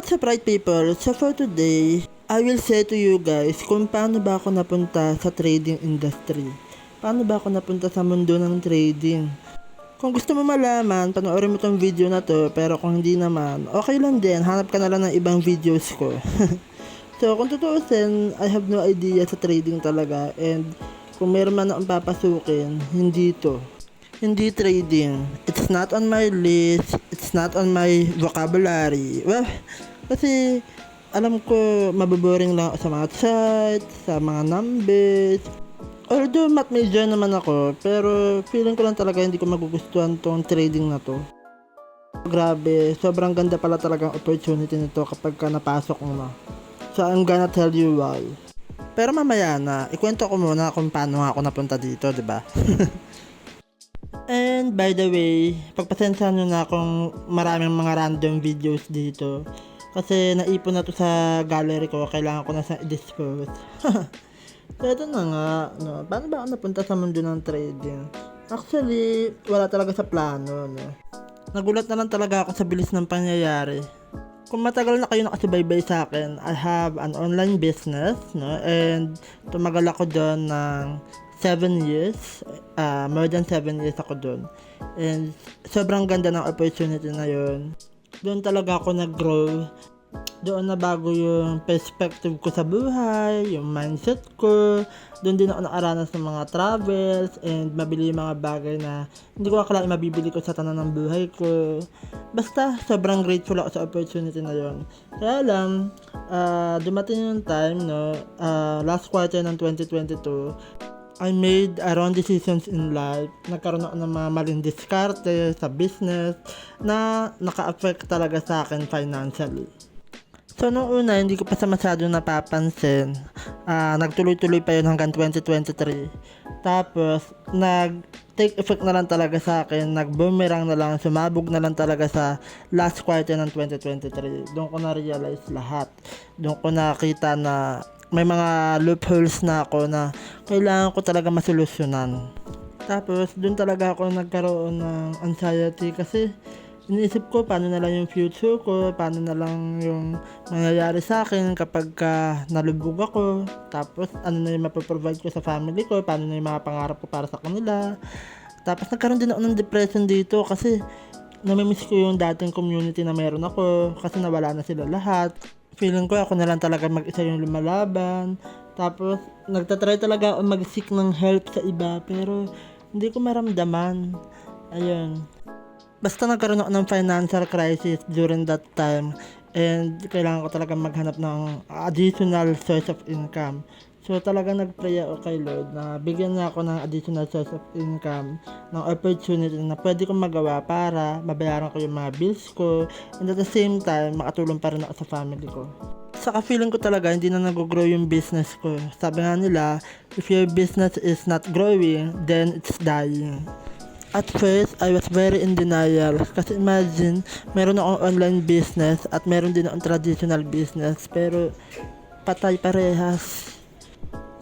What's up, right people? So for today, I will say to you guys kung paano ba ako napunta sa trading industry. Paano ba ako napunta sa mundo ng trading. Kung gusto mo malaman, panoorin mo tong video na to, pero kung hindi naman, okay lang din, hanap ka na lang ng ibang videos ko. So kung tutuusin, I have no idea sa trading talaga, and kung meron man akong papasukin, hindi to. Hindi trading. It's not on my list. It's not on my vocabulary. Well, kasi alam ko maboboring lang ako sa mga charts, sa mga numbers. Although math major naman ako, pero feeling ko lang talaga hindi ko magugustuhan tong trading na to. Grabe, sobrang ganda pala talagang opportunity nito kapag ka napasok mo na. So I'm gonna tell you why. Pero mamaya na, ikwento ko muna kung paano ako napunta dito, 'di ba? And by the way, pagpasensyahan nyo na kung maraming mga random videos dito. Kasi naipon na to sa gallery ko, kailangan ko na sa i-dispose. So ito na nga, no? Paano ba ako napunta sa mundo ng trading? Actually, wala talaga sa plano, no? Nagulat na lang talaga ako sa bilis ng pangyayari. Kung matagal na kayo nakasubaybay sa akin, I have an online business, no? And tumagal ako doon ng 7 years, more than 7 years ako doon. And sobrang ganda ng opportunity na yun. Doon talaga ako nag-grow. Doon na bago yung perspective ko sa buhay, yung mindset ko. Doon din ako nakaranas ng mga travels and mabili yung mga bagay na hindi ko akalain mabibili ko sa tanan ng buhay ko. Basta sobrang grateful ako sa opportunity na yun. Kaya lang, dumating yung time, no, last quarter ng 2022, I made wrong decisions in life. Nagkaroon ako ng mga maling diskarte sa business na naka-affect talaga sa akin financially. So nung una, hindi ko pa sa masyado napapansin. Nagtuloy-tuloy pa yun hanggang 2023. Tapos, nag-take effect na lang talaga sa akin. Nag-boomerang na lang, sumabog na lang talaga sa last quarter ng 2023. Doon ko na-realize lahat. Doon ko nakita na may mga loopholes na ako na kailangan ko talaga masolusyonan. Tapos, dun talaga ako nagkaroon ng anxiety kasi iniisip ko paano na lang yung future ko, paano na lang yung mangyayari sa akin kapag nalubog ako. Tapos, ano na yung mapaprovide ko sa family ko, paano na yung mga pangarap ko para sa kanila. Tapos, nagkaroon din ako ng depression dito kasi namimiss ko yung dating community na meron ako kasi nawala na sila lahat. Feeling ko ako na lang talaga mag-isa yung lumalaban. Tapos, nagtatry talaga ako mag-seek ng help sa iba. Pero, hindi ko maramdaman. Ayun. Basta nagkaroon ako ng financial crisis during that time. And, kailangan ko talaga maghanap ng additional source of income. So, talaga nag-pray ako kay Lord na bigyan niya ako ng additional source of income, ng opportunity na pwede kong magawa para mabayaran ko yung mga bills ko, and at the same time, makatulong pa rin ako sa family ko. Saka feeling ko talaga hindi na nag-grow yung business ko. Sabi nga nila, if your business is not growing, then it's dying. At first, I was very in denial kasi imagine, meron akong online business at meron din akong traditional business, pero patay parehas.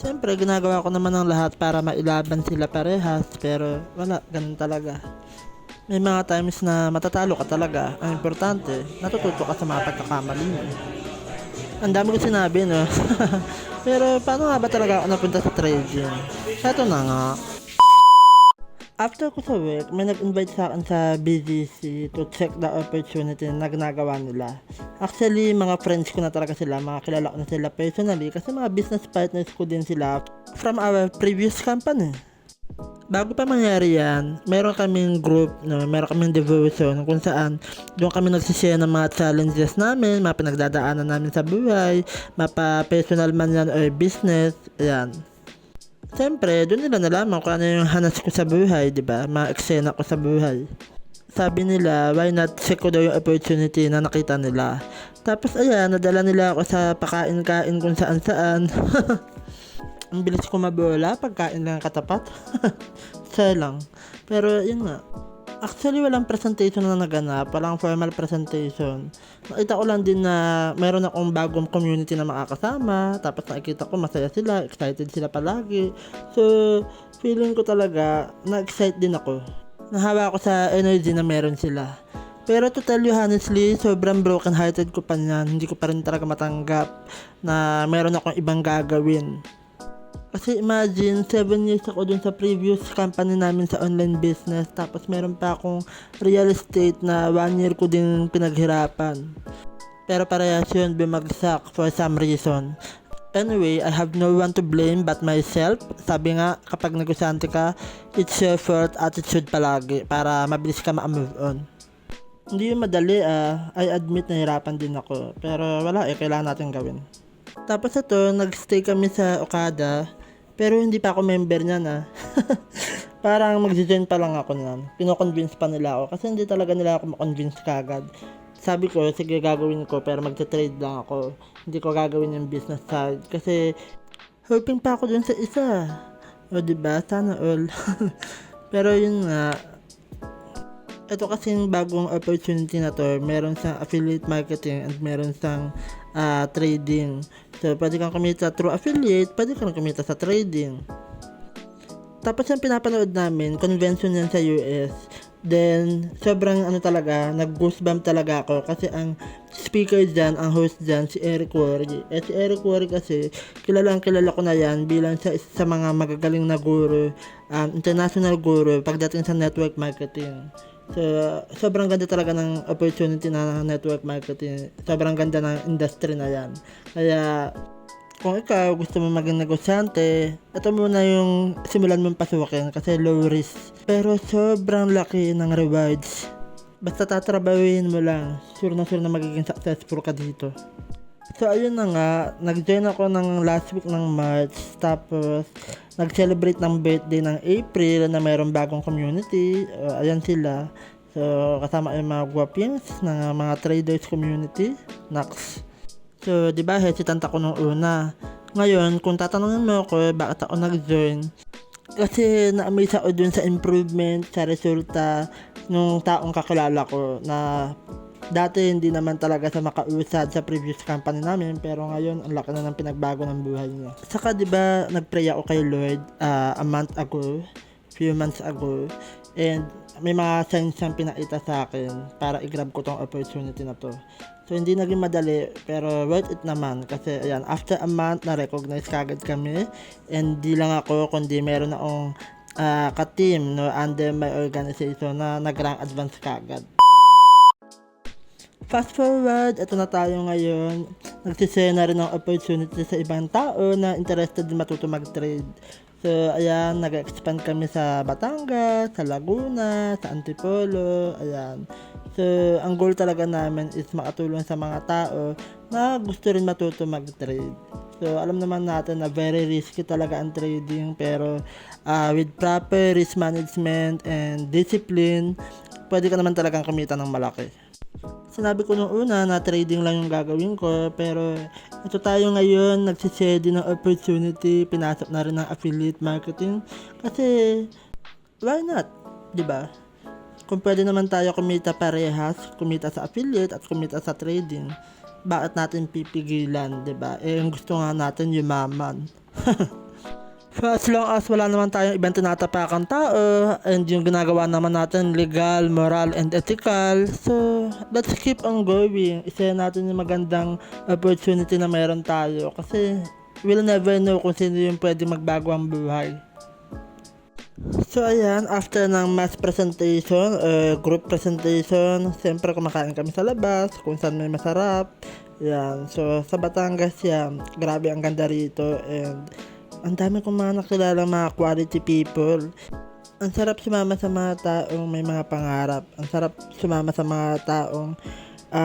Siyempre, ginagawa ko naman ng lahat para mailaban sila parehas, pero wala, ganun talaga. May mga times na matatalo ka talaga. Ang importante, natututo ka sa mga pagkakamali mo. Ang dami ko sinabi, no? Pero paano nga ba talaga ako napunta sa trading? Eto na nga. After ko sa work, may nag-invite sa akin sa BGC to check the opportunity na ginagawa nila. Actually, mga friends ko na talaga sila, mga kilala ko na sila personally kasi mga business partners ko din sila from our previous company. Bago pa mangyari yan, meron kaming group, no, meron kaming devotion kung saan doon kami nagsishare ng mga challenges namin, mga pinagdadaanan namin sa buhay, mapa personal man yan or business, ayan. Siyempre, doon nila nalaman kung ano yung hanas ko sa buhay, di ba? Mga eksena ko sa buhay. Sabi nila, why not check ko daw yung opportunity na nakita nila. Tapos ayan, nadala nila ako sa pakain-kain kung saan-saan. Ang bilis ko mabola, pagkain lang katapat. Saya lang. Pero yun nga. Actually, walang presentation na naganap. Walang formal presentation. Nakita ko lang din na mayroon akong bagong community na makakasama. Tapos nakikita ko masaya sila, excited sila palagi. So, feeling ko talaga na-excite din ako. Nahawa ako sa energy na meron sila. Pero to tell you honestly, sobrang broken hearted ko pa niyan. Hindi ko pa rin talaga matanggap na meron akong ibang gagawin. Kasi imagine, 7 years ako dun sa previous company namin sa online business. Tapos meron pa akong real estate na 1 year ko din pinaghirapan. Pero parehas yun, bumagsak for some reason. Anyway, I have no one to blame but myself. Sabi nga, kapag negosyante ka, it's your fault attitude palagi para mabilis ka ma-move on. Hindi yun madali I admit nahirapan din ako. Pero wala kailangan natin gawin. Tapos ito, nagstay kami sa Okada. Pero hindi pa ako member niyan Parang mag-join pa lang ako niyan. Pino-convince pa nila ako. Kasi hindi talaga nila ako ma-convince kagad. Sabi ko, sige gagawin ko pero magte-trade lang ako. Hindi ko gagawin yung business side. Kasi hoping pa ako dun sa isa. O diba? Sana all. Pero yun nga, ito kasing bagong opportunity na to, meron siyang affiliate marketing and meron siyang trading. So, pwede kang kumita through affiliate, pwede kang kumita sa trading. Tapos yung pinapanood namin, convention yan sa US. Then, sobrang talaga, nag-goosebump talaga ako kasi ang speaker dyan, ang host dyan, si Eric Worre. Si Eric Worre kasi, kilala ko na yan bilang sa mga magagaling na guru, international guru pagdating sa network marketing. So, sobrang ganda talaga ng opportunity na network marketing. Sobrang ganda ng industry na yan. Kaya, kung ikaw gusto mo maging negosyante, ito muna yung simulan mong pasukin kasi low risk. Pero sobrang laki ng rewards. Basta tatrabahuin mo lang, sure na magiging successful ka dito. So ayun na nga, nag-join ako ng last week ng March, tapos nag-celebrate ng birthday ng April na mayroong bagong community. Ayan sila. So kasama yung mga guwapings ng mga traders community, Nax. So, di ba, hesitant ako nung una. Ngayon, kung tatanungin mo ako bakit ako nag-join, kasi na-amaze ako dun sa improvement, sa resulta nung taong kakilala ko na dati hindi naman talaga sa makausad sa previous company namin, pero ngayon ang laki na ng pinagbago ng buhay niya. Saka di ba nagpray ako kay Lord few months ago, and may mga signs siyang pinakita sa akin para i-grab ko tong opportunity na to. So, hindi naging madali, pero worth it naman. Kasi, ayan, after a month, na-recognize kagad kami. And di lang ako, kundi meron akong ka-team, no, under my organization na nag-rank advance kagad. Fast forward, ito na tayo ngayon. Nagsishare na rin ng opportunity sa ibang tao na interested din matuto mag-trade. So, ayan, nag-expand kami sa Batangas, sa Laguna, sa Antipolo, ayan. So, ang goal talaga namin is makatulong sa mga tao na gusto rin matuto mag-trade. So, alam naman natin na very risky talaga ang trading, pero with proper risk management and discipline, pwede ka naman talagang kumita ng malaki. Sinabi ko nung una na trading lang yung gagawin ko, pero ito tayo ngayon, nagsishare din ng opportunity, pinasok na rin ng affiliate marketing, kasi why not, diba? Kung pwede naman tayo kumita parehas, kumita sa affiliate at kumita sa trading, bakit natin pipigilan, diba? Ang gusto nga natin yumaman. So as long as wala naman tayong ibang tinatapakang tao and yung ginagawa naman natin legal, moral, and ethical, so let's keep on going. Isa natin yung magandang opportunity na meron tayo kasi we'll never know kung sino yung pwede magbago ang buhay. So ayan, after ng mass presentation, group presentation, siyempre kumakain kami sa labas kung saan may masarap. Yan, so sa Batangas yan, grabe ang ganda rito and ang dami kong mga nakilala mga quality people. Ang sarap sumama sa mga taong may mga pangarap. Ang sarap sumama sa mga taong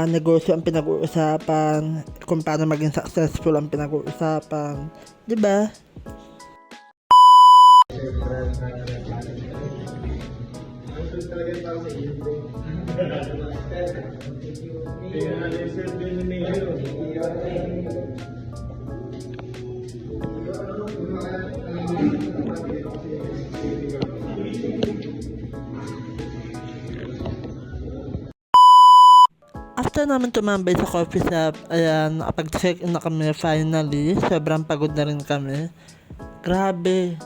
negosyo ang pinag-uusapan, kung paano maging successful ang pinag-uusapan. Diba? After namin tumambay sa coffee shop, ayan, nakapag-check in na kami finally. Sobrang pagod na rin kami. Grabe.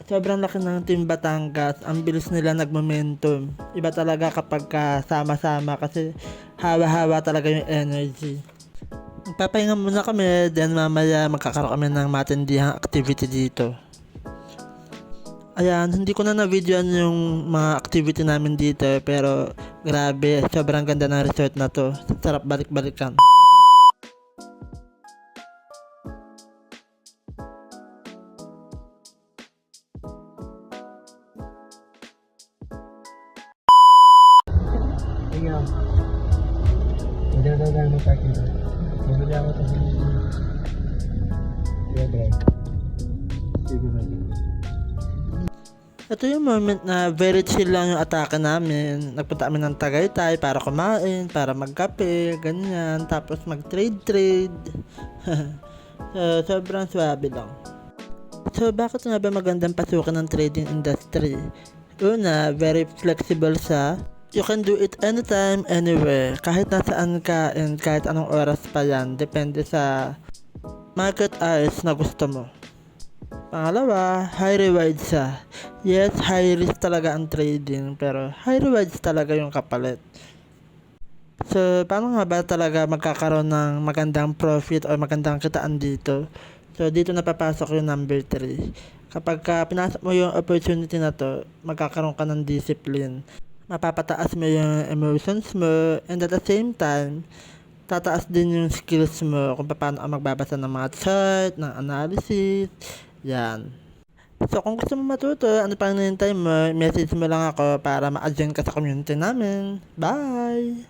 Sobrang laki ng Team Batangas. Ang bilis nila nag-momentum. Iba talaga kapag sama-sama kasi hawa-hawa talaga yung energy. Magpapahinga muna kami, then mamaya magkakaroon kami ng matindihang activity dito. Ayan, hindi ko na na-videoan yung mga activity namin dito, pero grabe, sobrang ganda ng resort na to. Sarap balik-balikan. Tingnan. Hindi na tayo mag-parking. Mabili ako sa drive. Sige na. Ito yung moment na very chill lang yung atake namin. Nagpunta kami ng Tagaytay para kumain, para magkape, ganyan. Tapos mag-trade-trade. So, sobrang swabe lang. So, bakit nga ba magandang pasukan ng trading industry? Una, very flexible sa you can do it anytime, anywhere. Kahit nasaan ka and kahit anong oras pa yan. Depende sa market hours na gusto mo. Pangalawa, high rewards siya. Yes, high risk talaga ang trading, pero high rewards talaga yung kapalit. So, paano nga ba talaga magkakaroon ng magandang profit o magandang kitaan dito? So, dito napapasok yung number 3. Kapag pinasok mo yung opportunity na to, magkakaroon ka ng discipline. Mapapataas mo yung emotions mo, and at the same time, tataas din yung skills mo kung paano ka magbabasa ng mga chart, ng analysis, yan. So, kung gusto mo matuto, ano pang hinihintay mo, message mo lang ako para ma-adjoin ka sa community namin. Bye!